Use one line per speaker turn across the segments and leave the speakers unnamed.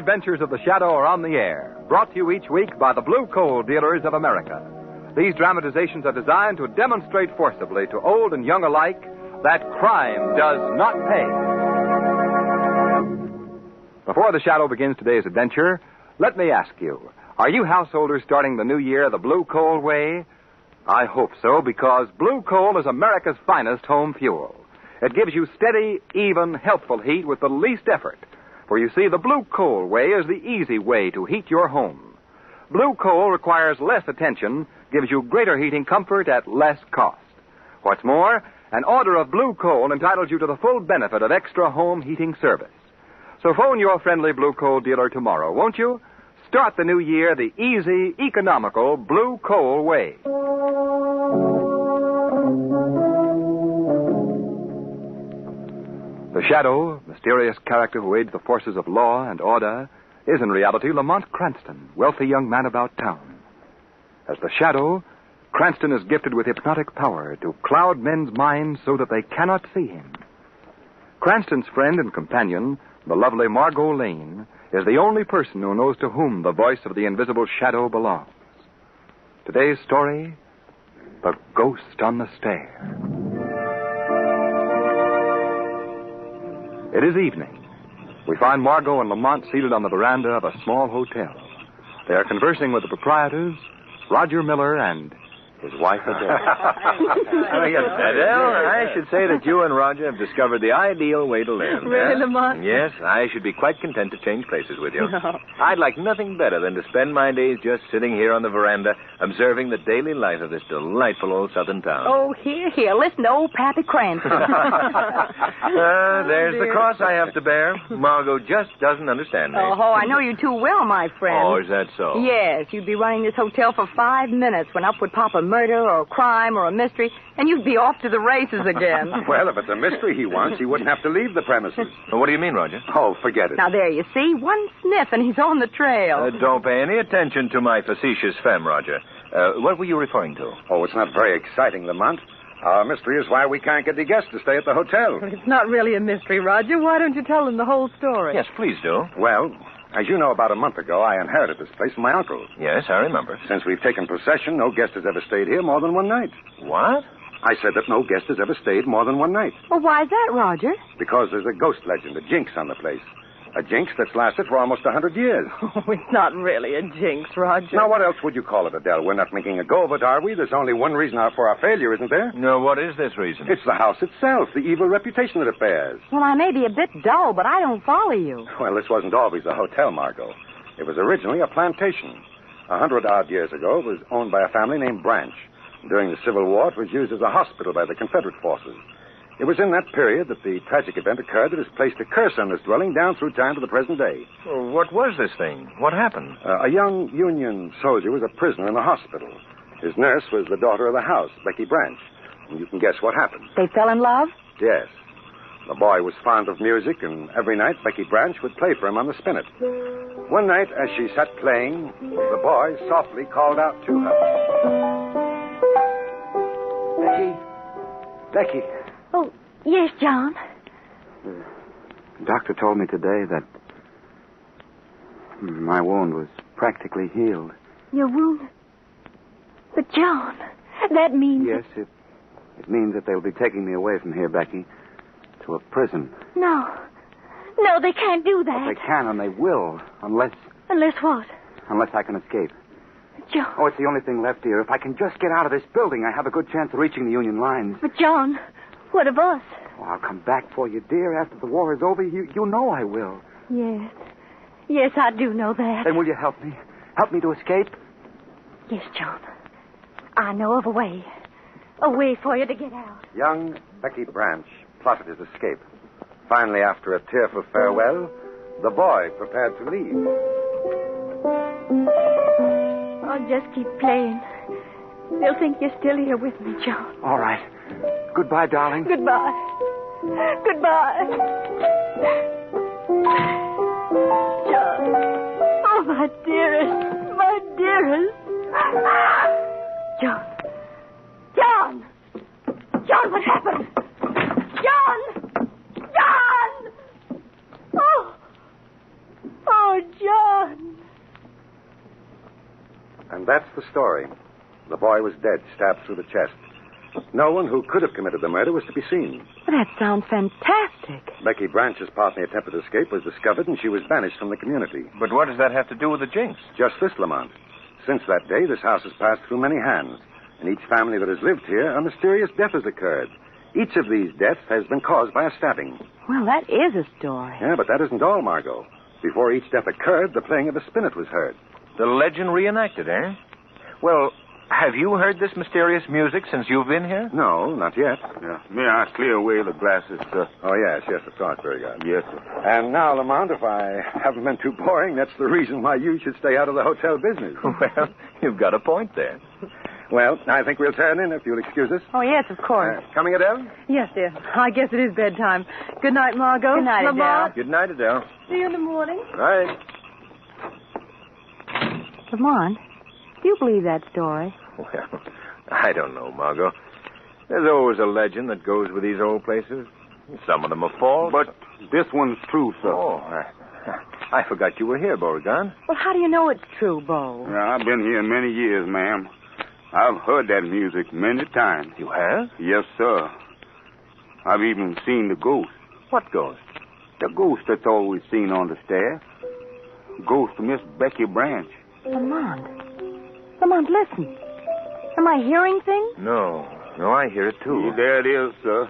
adventures of the Shadow are on the air, brought to you each week by the Blue Coal Dealers of America. These dramatizations are designed to demonstrate forcibly to old and young alike that crime does not pay. Before the Shadow begins today's adventure, let me ask you, are you householders starting the new year the Blue Coal way? I hope so, because Blue Coal is America's finest home fuel. It gives you steady, even, healthful heat with the least effort. For you see, the Blue Coal way is the easy way to heat your home. Blue Coal requires less attention, gives you greater heating comfort at less cost. What's more, an order of Blue Coal entitles you to the full benefit of extra home heating service. So phone your friendly Blue Coal dealer tomorrow, won't you? Start the new year the easy, economical Blue Coal way. The Shadow, mysterious character who aids the forces of law and order, is in reality Lamont Cranston, wealthy young man about town. As the Shadow, Cranston is gifted with hypnotic power to cloud men's minds so that they cannot see him. Cranston's friend and companion, the lovely Margo Lane, is the only person who knows to whom the voice of the invisible Shadow belongs. Today's story, The Ghost on the Stair. It is evening. We find Margo and Lamont seated on the veranda of a small hotel. They are conversing with the proprietors, Roger Miller, and his wife, Adele.
Adele, I should say that you and Roger have discovered the ideal way to live.
Really, Lamont?
Yes, I should be quite content to change places with you.
No.
I'd like nothing better than to spend my days just sitting here on the veranda, observing the daily life of this delightful old southern town.
Oh, here. Listen to old Pappy Cranston.
There's the
dear.
cross I have to bear. Margo just doesn't understand me.
Oh, I know you too well, my friend.
Oh, is that so?
Yes, you'd be running this hotel for 5 minutes when up would pop a murder or a crime or a mystery, and you'd be off to the races again.
Well, if it's a mystery he wants, he wouldn't have to leave the premises.
Well, what do you mean, Roger?
Oh, forget it.
Now, there you see. One sniff, and he's on the trail.
Don't pay any attention to my facetious femme, Roger. What were you referring to?
Oh, it's not very exciting, Lamont. Our mystery is why we can't get the guests to stay at the hotel.
It's not really a mystery, Roger. Why don't you tell them the whole story?
Yes, please do.
Well, as you know, about a month ago, I inherited this place from my uncle.
Yes, I remember.
Since we've taken possession, no guest has ever stayed here more than one night.
What?
I said that no guest has ever stayed more than one night.
Well, why is that, Roger?
Because there's a ghost legend, a jinx on the place. A jinx that's lasted for almost 100 years.
Oh, it's not really a jinx, Roger.
Now, what else would you call it, Adele? We're not making a go of it, are we? There's only one reason for our failure, isn't there?
No, what is this reason?
It's the house itself, the evil reputation that it bears.
Well, I may be a bit dull, but I don't follow you.
Well, this wasn't always a hotel, Margo. It was originally a plantation. 100-odd years ago, it was owned by a family named Branch. During the Civil War, it was used as a hospital by the Confederate forces. It was in that period that the tragic event occurred that has placed a curse on this dwelling down through time to the present day.
Well, what was this thing? What happened?
A young Union soldier was a prisoner in the hospital. His nurse was the daughter of the house, Becky Branch. And you can guess what happened.
They fell in love?
Yes. The boy was fond of music, and every night Becky Branch would play for him on the spinet. One night, as she sat playing, the boy softly called out to her. Becky.
Oh, yes, John.
The doctor told me today that my wound was practically healed.
Your wound? But, John, that means...
Yes, it means that they'll be taking me away from here, Becky, to a prison.
No, they can't do that.
But they can, and they will, unless...
Unless what?
Unless I can escape.
John.
Oh, it's the only thing left here. If I can just get out of this building, I have a good chance of reaching the Union lines.
But, John, what of us?
Oh, I'll come back for you, dear, after the war is over. You know I will.
Yes. Yes, I do know that.
Then will you help me? Help me to escape?
Yes, John. I know of a way. A way for you to get out.
Young Becky Branch plotted his escape. Finally, after a tearful farewell, the boy prepared to leave.
I'll just keep playing. They'll think you're still here with me, John.
All right. Goodbye, darling.
Goodbye. Goodbye. John. Oh, my dearest. My dearest. John. John! John, what happened? John! John! Oh,
that's the story. The boy was dead, stabbed through the chest. No one who could have committed the murder was to be seen.
That sounds fantastic.
Becky Branch's partner attempted escape was discovered, and she was banished from the community.
But what does that have to do with the jinx?
Just this, Lamont. Since that day, this house has passed through many hands. In each family that has lived here, a mysterious death has occurred. Each of these deaths has been caused by a stabbing.
Well, that is a story.
Yeah, but that isn't all, Margo. Before each death occurred, the playing of a spinet was heard.
The legend reenacted, eh? Well, have you heard this mysterious music since you've been here?
No, not yet.
Yeah. May I clear away the glasses, sir?
Oh, yes, of course. Very good.
Yes, sir.
And now, Lamont, if I haven't been too boring, that's the reason why you should stay out of the hotel business.
Well, you've got a point there.
Well, I think we'll turn in, if you'll excuse us.
Oh, yes, of course.
Coming, Adele?
Yes, dear. I guess it is bedtime. Good night, Margo. Good night,
Lamont. Good night, Adele.
See you in the morning.
Right.
Lamont, do you believe that story?
Well, I don't know, Margo. There's always a legend that goes with these old places. Some of them are false.
But this one's true, sir.
Oh, I forgot you were here, Beauregard.
Well, how do you know it's true, Bo?
Yeah, I've been here many years, ma'am. I've heard that music many times.
You have?
Yes, sir. I've even seen the ghost.
What ghost?
The ghost that's always seen on the stair. Ghost of Miss Becky Branch.
Lamont, listen. Am I hearing things?
No, I hear it, too.
There it is, sir.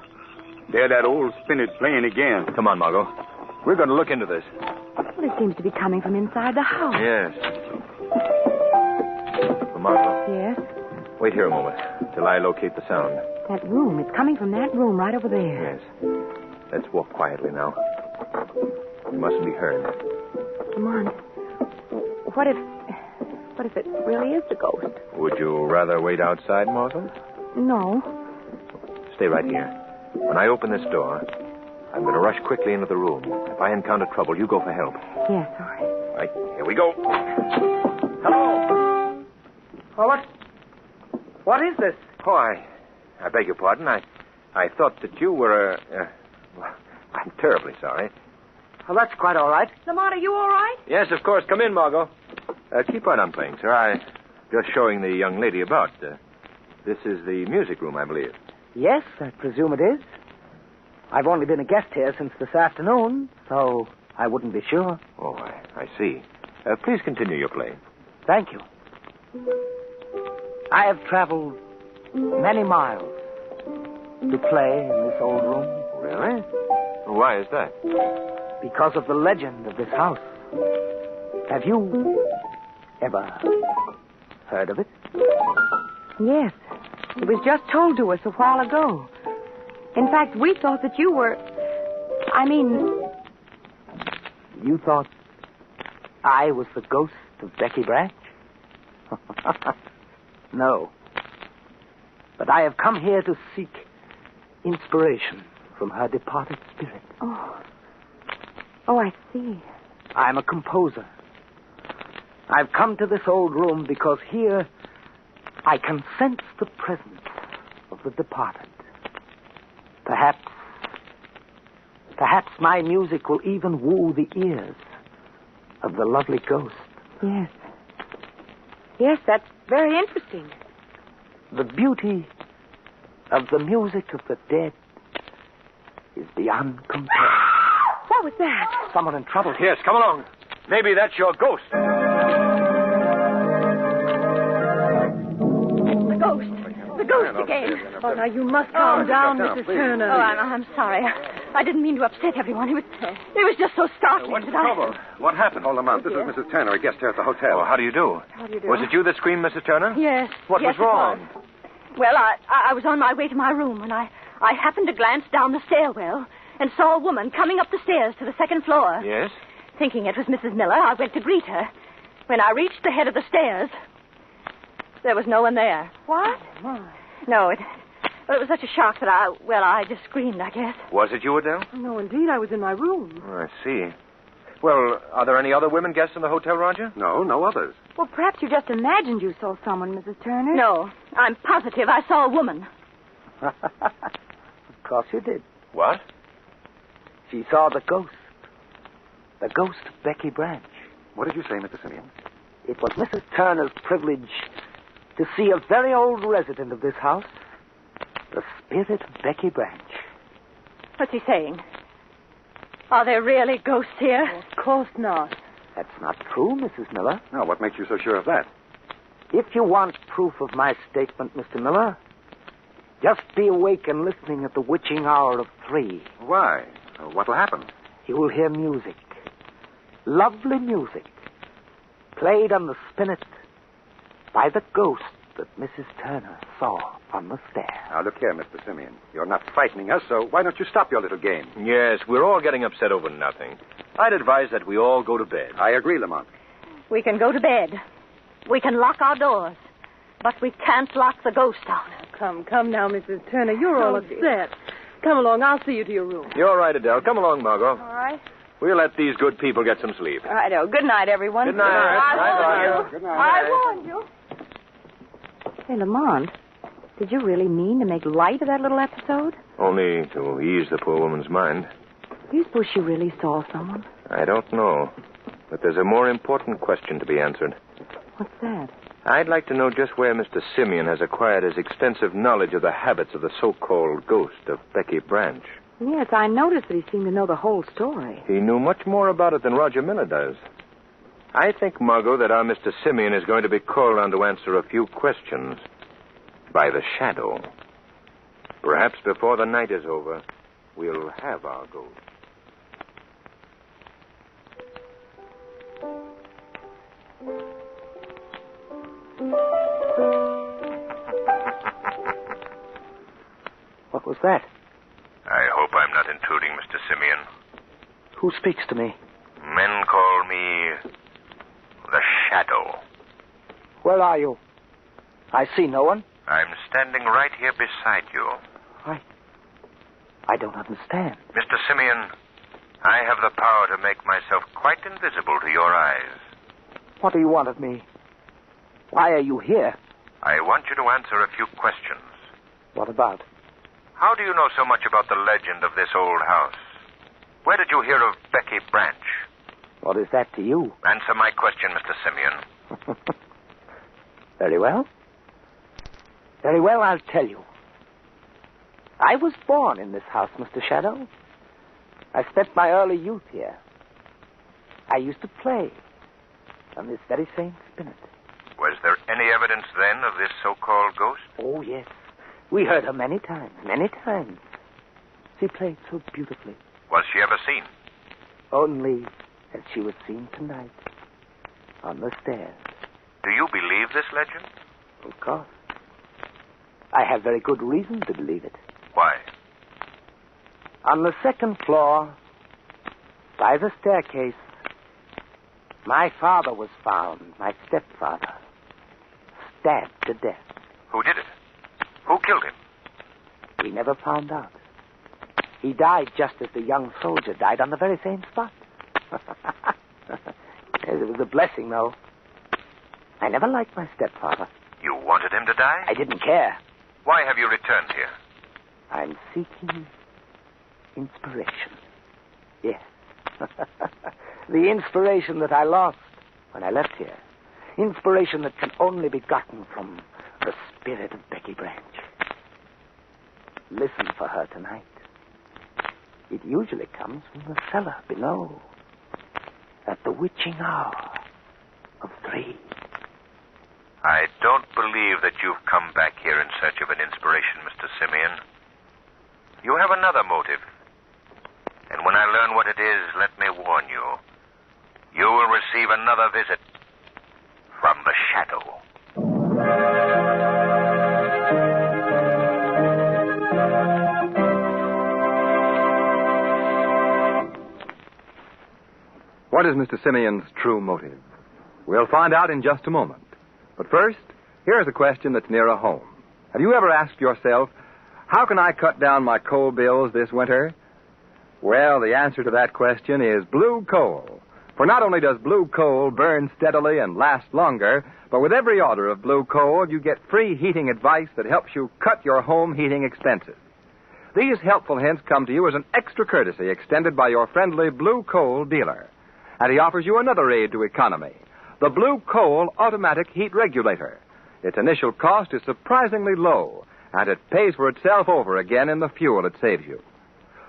There that old spinet playing again.
Come on, Margo. We're going to look into this.
Well, it seems to be coming from inside the house.
Yes. Margo.
Yes?
Wait here a moment till I locate the sound.
That room. It's coming from that room right over there.
Yes. Let's walk quietly now. We mustn't be heard.
Lamont, what if it really is the ghost?
Would you rather wait outside, Margo?
No.
Stay right here. When I open this door, I'm going to rush quickly into the room. If I encounter trouble, you go for help.
Yes, all right.
Right, here we go.
Hello. Oh, what is this?
Oh, I beg your pardon. I thought that you were well, I'm terribly sorry.
Well, that's quite all right.
Lamont, are you all right?
Yes, of course. Come in, Margo. Keep right on playing, sir. I'm just showing the young lady about. This is the music room, I believe.
Yes, I presume it is. I've only been a guest here since this afternoon, so I wouldn't be sure.
Oh, I see. Please continue your playing.
Thank you. I have traveled many miles to play in this old room.
Really? Why is that?
Because of the legend of this house. Have you ever heard of it?
Yes. It was just told to us a while ago. In fact, we thought that you were...
You thought I was the ghost of Becky Branch? No. But I have come here to seek inspiration from her departed spirit.
Oh, I see.
I'm a composer. I've come to this old room because here I can sense the presence of the departed. Perhaps my music will even woo the ears of the lovely ghost.
Yes. Yes, that's very interesting.
The beauty of the music of the dead is beyond compare.
What was that?
Someone in trouble.
Yes, come along. Maybe that's your ghost.
The ghost again.
Oh, now you must calm down, Mrs. Turner.
Oh, I'm sorry. I didn't mean to upset everyone. It was just so startling.
What's the trouble? What happened?
Oh, Lamont, this is Mrs. Turner, a guest here at the hotel.
Oh, how do you do?
How do you do?
Was it you that screamed, Mrs. Turner?
Yes.
What was wrong?
It was. Well, I was on my way to my room when I happened to glance down the stairwell and saw a woman coming up the stairs to the second floor.
Yes?
Thinking it was Mrs. Miller, I went to greet her. When I reached the head of the stairs, there was no one there.
What?
No, it was such a shock that I just screamed, I guess.
Was it you, Adele?
No, indeed. I was in my room.
Oh, I see. Well, are there any other women guests in the hotel, Roger?
No, no others.
Well, perhaps you just imagined you saw someone, Mrs. Turner.
No, I'm positive I saw a woman.
Of course you did.
What?
She saw the ghost. The ghost of Becky Branch.
What did you say, Mr. Simeon?
It was Mrs. Turner's privilege to see a very old resident of this house, the spirit of Becky Branch.
What's he saying? Are there really ghosts here?
Of course not.
That's not true, Mrs. Miller.
Now, what makes you so sure of that?
If you want proof of my statement, Mr. Miller, just be awake and listening at the witching hour of 3.
Why? What'll happen?
You will hear music. Lovely music. Played on the spinet by the ghost that Mrs. Turner saw on the stair.
Now, look here, Mr. Simeon. You're not frightening us, so why don't you stop your little game?
Yes, we're all getting upset over nothing. I'd advise that we all go to bed.
I agree, Lamont.
We can go to bed. We can lock our doors. But we can't lock the ghost out.
Come now, Mrs. Turner. You're all upset. Come along. I'll see you to your room.
You're right, Adele. Come along, Margo.
All right.
We'll let these good people get some sleep.
Righto. Good night, everyone.
Good night.
I warned you.
Good night.
I warned you.
Hey, Lamont, did you really mean to make light of that little episode?
Only to ease the poor woman's mind.
Do you suppose she really saw someone?
I don't know. But there's a more important question to be answered.
What's that?
I'd like to know just where Mr. Simeon has acquired his extensive knowledge of the habits of the so-called ghost of Becky Branch.
Yes, I noticed that he seemed to know the whole story.
He knew much more about it than Roger Miller does. I think, Margo, that our Mr. Simeon is going to be called on to answer a few questions by the shadow. Perhaps before the night is over, we'll have our ghost.
What was that?
I hope I'm not intruding, Mr. Simeon.
Who speaks to me?
Men call me the Shadow.
Where are you? I see no one.
I'm standing right here beside you.
I don't understand.
Mr. Simeon, I have the power to make myself quite invisible to your eyes.
What do you want of me? Why are you here?
I want you to answer a few questions.
What about?
How do you know so much about the legend of this old house? Where did you hear of Becky Branch?
What is that to you?
Answer my question, Mr. Simeon.
Very well. Very well, I'll tell you. I was born in this house, Mr. Shadow. I spent my early youth here. I used to play on this very same spinet.
Was there any evidence then of this so-called ghost?
Oh, yes. We heard her many times, many times. She played so beautifully.
Was she ever seen?
Only as she was seen tonight on the stairs.
Do you believe this legend?
Of course. I have very good reason to believe it.
Why?
On the second floor, by the staircase, my father was found, my stepfather, stabbed to death.
Who did it? Who killed him?
We never found out. He died just as the young soldier died on the very same spot. It was a blessing, though. I never liked my stepfather.
You wanted him to die?
I didn't care.
Why have you returned here?
I'm seeking inspiration. Yes. The inspiration that I lost when I left here. Inspiration that can only be gotten from the spirit of Becky Branch. Listen for her tonight. It usually comes from the cellar below, at the witching hour of 3.
I don't believe that you've come back here in search of an inspiration, Mr. Simeon. You have another motive. And when I learn what it is, let me warn you. You will receive another visit from the Shadow.
What is Mr. Simeon's true motive? We'll find out in just a moment. But first, here's a question that's nearer home. Have you ever asked yourself, how can I cut down my coal bills this winter? Well, the answer to that question is blue coal. For not only does blue coal burn steadily and last longer, but with every order of blue coal, you get free heating advice that helps you cut your home heating expenses. These helpful hints come to you as an extra courtesy extended by your friendly blue coal dealer. And he offers you another aid to economy, the Blue Coal Automatic Heat Regulator. Its initial cost is surprisingly low, and it pays for itself over again in the fuel it saves you.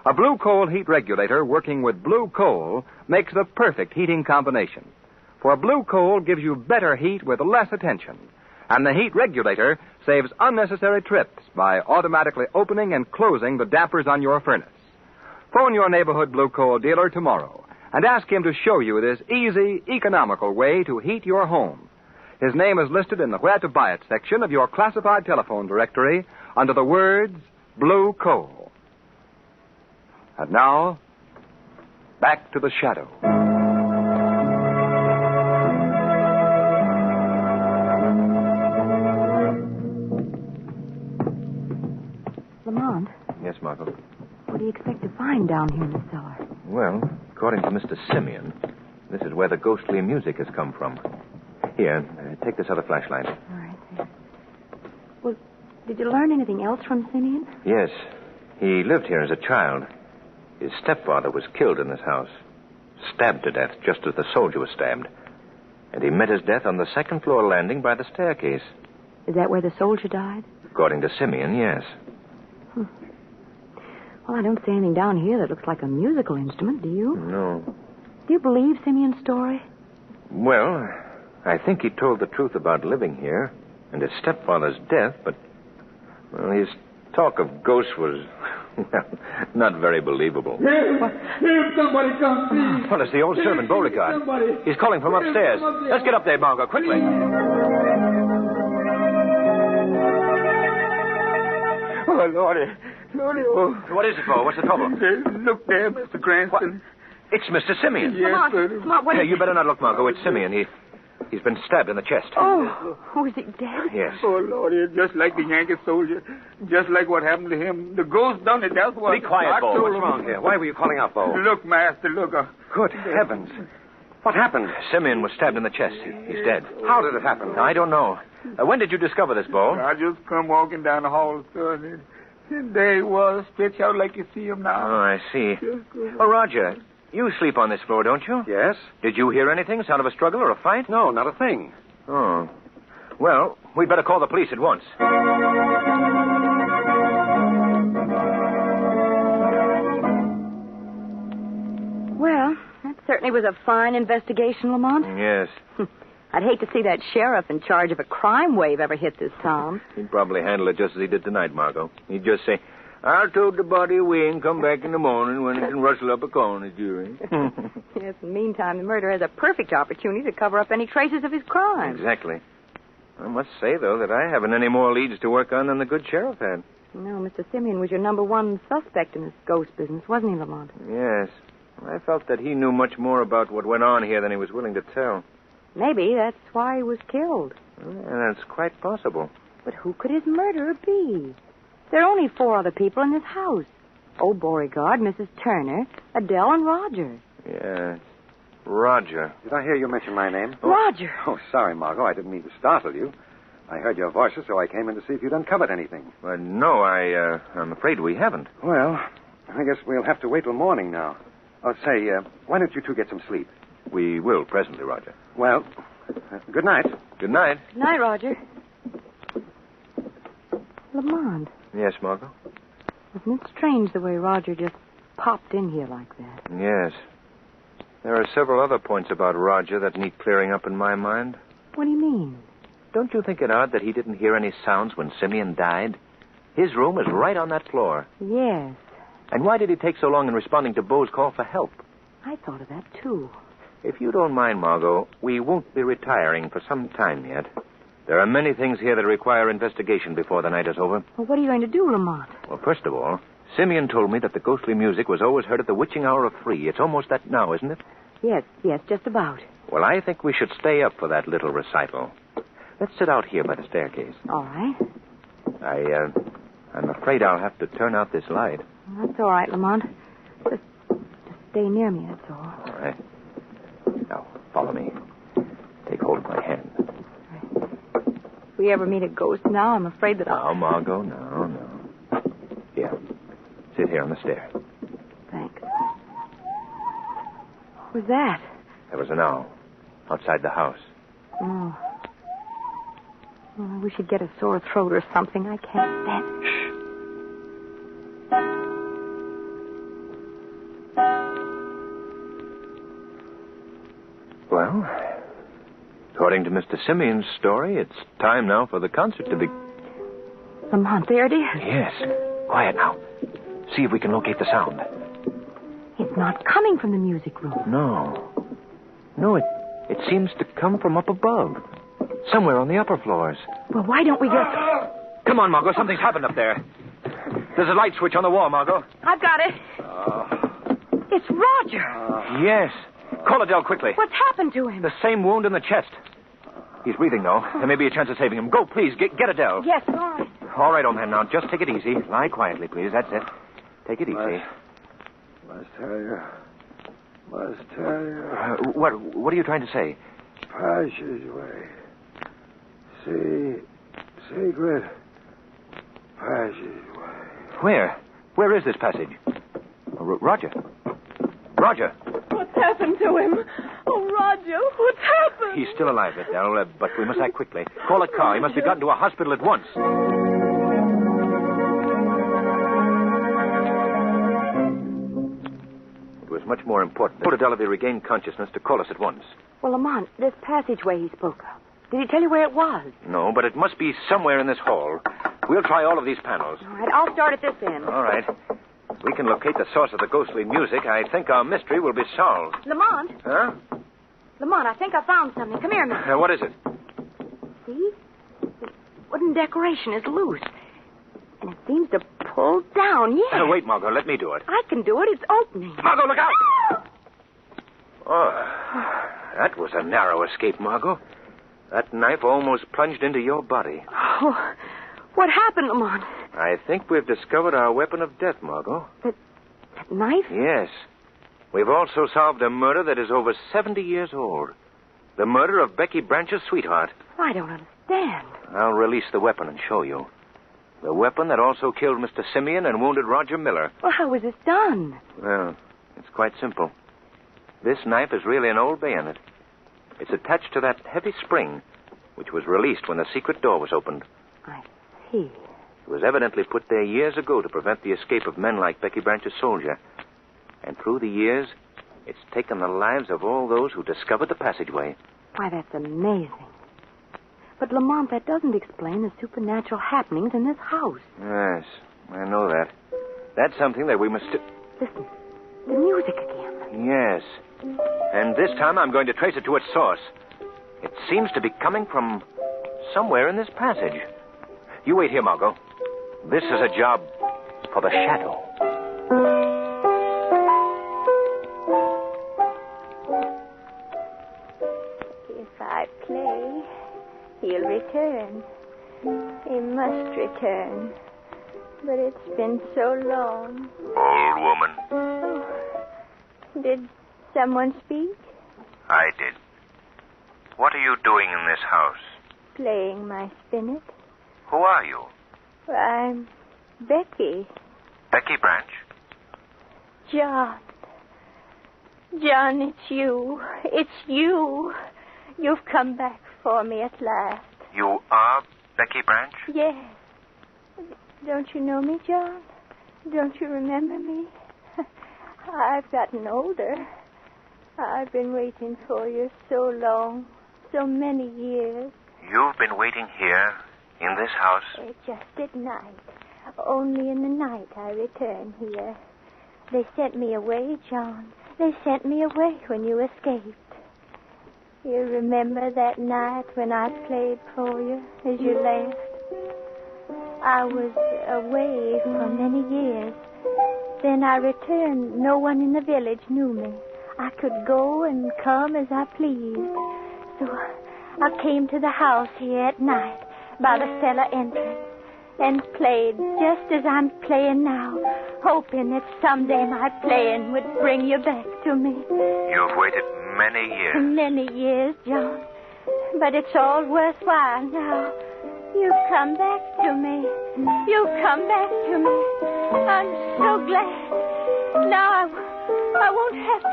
A blue coal heat regulator working with blue coal makes the perfect heating combination. For blue coal gives you better heat with less attention, and the heat regulator saves unnecessary trips by automatically opening and closing the dampers on your furnace. Phone your neighborhood blue coal dealer tomorrow and ask him to show you this easy, economical way to heat your home. His name is listed in the Where to Buy It section of your classified telephone directory under the words Blue Coal. And now, back to the shadow.
Lamont,
Yes, Margo.
what do you expect to find down here in the cellar?
Well, according to Mr. Simeon, this is where the ghostly music has come from. Here, take this other flashlight.
All right. There. Well, did you learn anything else from Simeon?
Yes. He lived here as a child. His stepfather was killed in this house, stabbed to death just as the soldier was stabbed. And he met his death on the second floor landing by the staircase.
Is that where the soldier died?
According to Simeon, yes.
Well, I don't see anything down here that looks like a musical instrument, do you?
No.
Do you believe Simeon's story?
Well, I think he told the truth about living here and his stepfather's death, but, well, his talk of ghosts was, well, not very believable.
Here, somebody come see.
Well, it's the old servant, Beauregard. He's calling from upstairs. Let's get up there, Margo, quickly.
Oh, Lordy. Lordy, oh.
What is it for? What's the trouble?
Look there, Mr. Cranston.
It's Mr. Simeon.
Yes,
Lamont, what
Hey,
is
you better not look, Margo. It's Simeon. He's been stabbed in the chest.
Oh, is he dead?
Yes.
Oh, Lordy, just like the Yankee soldier. Just like what happened to him. The ghost done it. That's what...
Be quiet, Bo.
told
What's
him.
wrong here? Why were you calling out, Bo?
Look, Master, look.
Good heavens. What happened?
Simeon was stabbed in the chest. He's dead.
How did it happen?
I don't know. When did you discover this, Bo?
I just come walking down the hall, sir, and there he was, stretched out like you see him
Oh,
now.
I see. Oh, Roger, you sleep on this floor, don't you?
Yes?
Did you hear anything? Sound of a struggle or a fight?
No, not a thing.
Oh. Well, we'd better call the police at once.
Well, that certainly was a fine investigation, Lamont.
Yes.
I'd hate to see that sheriff in charge of a crime wave ever hit this town.
He'd probably handle it just as he did tonight, Margo. He'd just say, I'll tote the body away and come back in the morning when it can rustle up a corner, Jury.
Yes, in the meantime, the murderer has a perfect opportunity to cover up any traces of his crime.
Exactly. I must say, though, that I haven't any more leads to work on than the good sheriff had.
No, Mr. Simeon was your number one suspect in this ghost business, wasn't he, Lamont?
Yes. I felt that he knew much more about what went on here than he was willing to tell.
Maybe that's why he was killed.
And that's quite possible.
But who could his murderer be? There are only 4 other people in this house. Old Beauregard, Mrs. Turner, Adele, and Roger.
Yes. Roger.
Did I hear you mention my name?
Roger!
Oh, sorry, Margo. I didn't mean to startle you. I heard your voices, so I came in to see if you'd uncovered anything.
No, I'm afraid we haven't.
Well, I guess we'll have to wait till morning now. Oh, say, why don't you two get some sleep?
We will presently, Roger.
Well, good night.
Good night.
Good night, Roger. Lamont,
Yes, Margo?
isn't it strange the way Roger just popped in here like that?
Yes. There are several other points about Roger that need clearing up in my mind.
What do you mean?
Don't you think it odd that he didn't hear any sounds when Simeon died? His room is right on that floor.
Yes,
And why did he take so long in responding to Beau's call for help?
I thought of that, too.
If you don't mind, Margo, we won't be retiring for some time yet. There are many things here that require investigation before the night is over.
Well, what are you going to do, Lamont?
Well, first of all, Simeon told me that the ghostly music was always heard at the witching hour of 3. It's almost that now, isn't it?
Yes, just about.
Well, I think we should stay up for that little recital. Let's sit out here by the staircase.
All right.
I'm afraid I'll have to turn out this light.
That's all right, Lamont. Just stay near me, that's all.
All right. Now, follow me. Take hold of my hand.
If we ever meet a ghost now, I'm afraid that I'll...
Now, Margo, no. Here. Sit here on the stair.
Thanks. What was that?
There was an owl outside the house.
Oh. Oh, we should get a sore throat or something. I can't stand it.
Shh.
Well, according to Mr. Simeon's story, it's time now for the concert to be...
Lamont, there it is.
Yes. Quiet now. See if we can locate the sound.
It's not coming from the music room.
No, it seems to come from up above. Somewhere on the upper floors.
Well, why don't we get...
Come on, Margo. Something's happened up there. There's a light switch on the wall, Margo.
I've got it. It's Roger.
Yes. Call Adele quickly.
What's happened to him?
The same wound in the chest. He's breathing, though. There may be a chance of saving him. Go, please. Get Adele.
Yes, all right.
All right, old man. Now, just take it easy. Lie quietly, please. That's it. Take it easy.
Must tell you.
What are you trying to say?
Passageway. Secret passageway.
Where is this passage? Roger.
What's happened to him? Oh, Roger, what's happened?
He's still alive, Adele, but we must act quickly. Call a car. He must be gotten to a hospital at once. It was much more important for Adele, if he regained consciousness, to call us at once.
Well, Lamont, this passageway he spoke of. Did he tell you where it was?
No, but it must be somewhere in this hall. We'll try all of these panels.
All right, I'll start at this end.
All right. If we can locate the source of the ghostly music, I think our mystery will be solved.
Lamont?
Huh?
Lamont, I think I found something. Come here a minute.
What is it?
See? The wooden decoration is loose. And it seems to pull down, yes.
Wait, Margo. Let me do it.
I can do it. It's opening.
Margo, look out! Oh, that was a narrow escape, Margo. That knife almost plunged into your body.
Oh, what happened, Lamont?
I think we've discovered our weapon of death, Margo.
That knife?
Yes. We've also solved a murder that is over 70 years old. The murder of Becky Branch's sweetheart.
I don't understand.
I'll release the weapon and show you. The weapon that also killed Mr. Simeon and wounded Roger Miller.
Well, how was this done?
Well, it's quite simple. This knife is really an old bayonet. It's attached to that heavy spring, which was released when the secret door was opened.
I see.
It was evidently put there years ago to prevent the escape of men like Becky Branch's soldier. And through the years, it's taken the lives of all those who discovered the passageway.
Why, that's amazing. But, Lamont, that doesn't explain the supernatural happenings in this house.
Yes, I know that. That's something that we must...
Listen, the music again.
Yes. And this time I'm going to trace it to its source. It seems to be coming from somewhere in this passage. You wait here, Margo. This is a job for the shadow.
If I play, he'll return. He must return. But it's been so long.
Old woman.
Oh, did someone speak?
I did. What are you doing in this house?
Playing my spinet.
Who are you?
I'm Becky.
Becky Branch.
John. John, it's you. It's you. You've come back for me at last.
You are Becky Branch?
Yes. Don't you know me, John? Don't you remember me? I've gotten older. I've been waiting for you so long, so many years.
You've been waiting here, in this house?
Just at night. Only in the night I return here. They sent me away, John. They sent me away when you escaped. You remember that night when I played for you as you left? I was away for many years. Then I returned. No one in the village knew me. I could go and come as I pleased. So I came to the house here at night by the cellar entrance and played just as I'm playing now, hoping that someday my playing would bring you back to me.
You've waited many years.
Many years, John. But it's all worthwhile now. You've come back to me. You've come back to me. I'm so glad. Now I won't have to...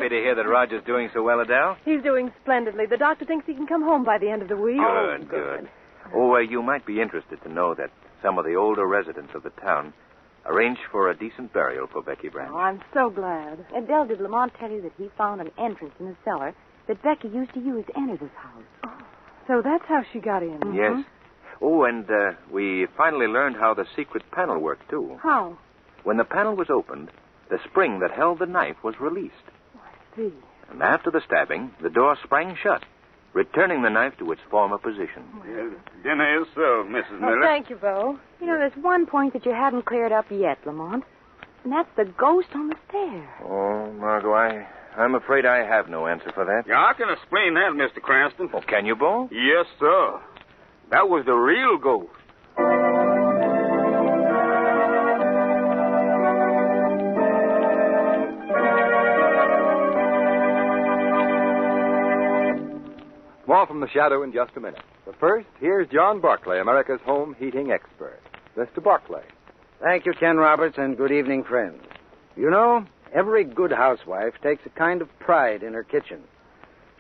happy to hear that Roger's doing so well, Adele.
He's doing splendidly. The doctor thinks he can come home by the end of the week.
Good. Oh, you might be interested to know that some of the older residents of the town arranged for a decent burial for Becky Branch.
Oh, I'm so glad.
Adele, did Lamont tell you that he found an entrance in the cellar that Becky used to use to enter this house?
Oh, so that's how she got in.
Mm-hmm.
Yes. Oh, and we finally learned how the secret panel worked, too.
How?
When the panel was opened, the spring that held the knife was released.
Oh, I see.
And after the stabbing, the door sprang shut, returning the knife to its former position.
Yes, dinner is served, Mrs. Miller.
Thank you, Bo.
You know, there's one point that you haven't cleared up yet, Lamont, and that's the ghost on the stair.
Oh, Margo, I'm afraid I have no answer for that.
Yeah, I can explain that, Mr. Cranston.
Oh, can you, Bo?
Yes, sir. That was the real ghost.
More from the shadow in just a minute. But first, here's John Barclay, America's home heating expert. Mr. Barclay.
Thank you, Ken Roberts, and good evening, friends. You know, every good housewife takes a kind of pride in her kitchen.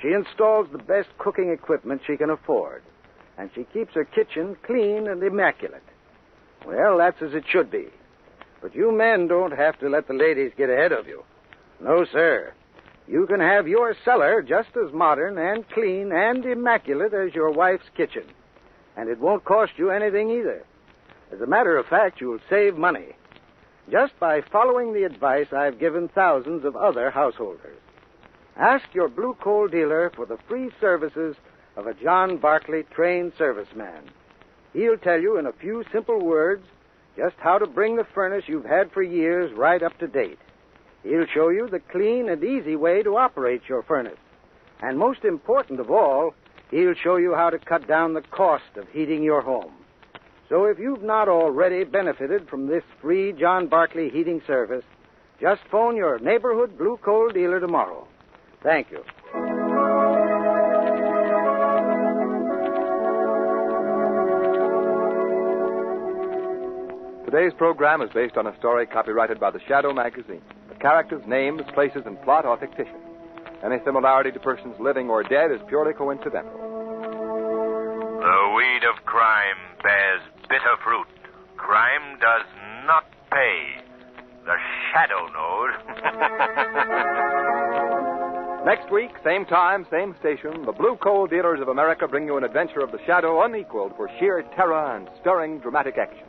She installs the best cooking equipment she can afford, and she keeps her kitchen clean and immaculate. Well, that's as it should be. But you men don't have to let the ladies get ahead of you. No, sir. You can have your cellar just as modern and clean and immaculate as your wife's kitchen. And it won't cost you anything either. As a matter of fact, you'll save money just by following the advice I've given thousands of other householders. Ask your blue coal dealer for the free services of a John Barclay trained serviceman. He'll tell you in a few simple words just how to bring the furnace you've had for years right up to date. He'll show you the clean and easy way to operate your furnace. And most important of all, he'll show you how to cut down the cost of heating your home. So if you've not already benefited from this free John Barclay heating service, just phone your neighborhood blue coal dealer tomorrow. Thank you.
Today's program is based on a story copyrighted by the Shadow magazine. The characters, names, places, and plot are fictitious. Any similarity to persons living or dead is purely coincidental.
The weed of crime bears bitter fruit. Crime does not pay. The Shadow knows.
Next week, same time, same station, the Blue Coal Dealers of America bring you an adventure of the Shadow unequaled for sheer terror and stirring dramatic action.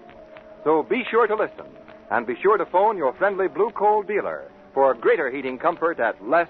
So be sure to listen, and be sure to phone your friendly Blue Coal dealer for greater heating comfort at less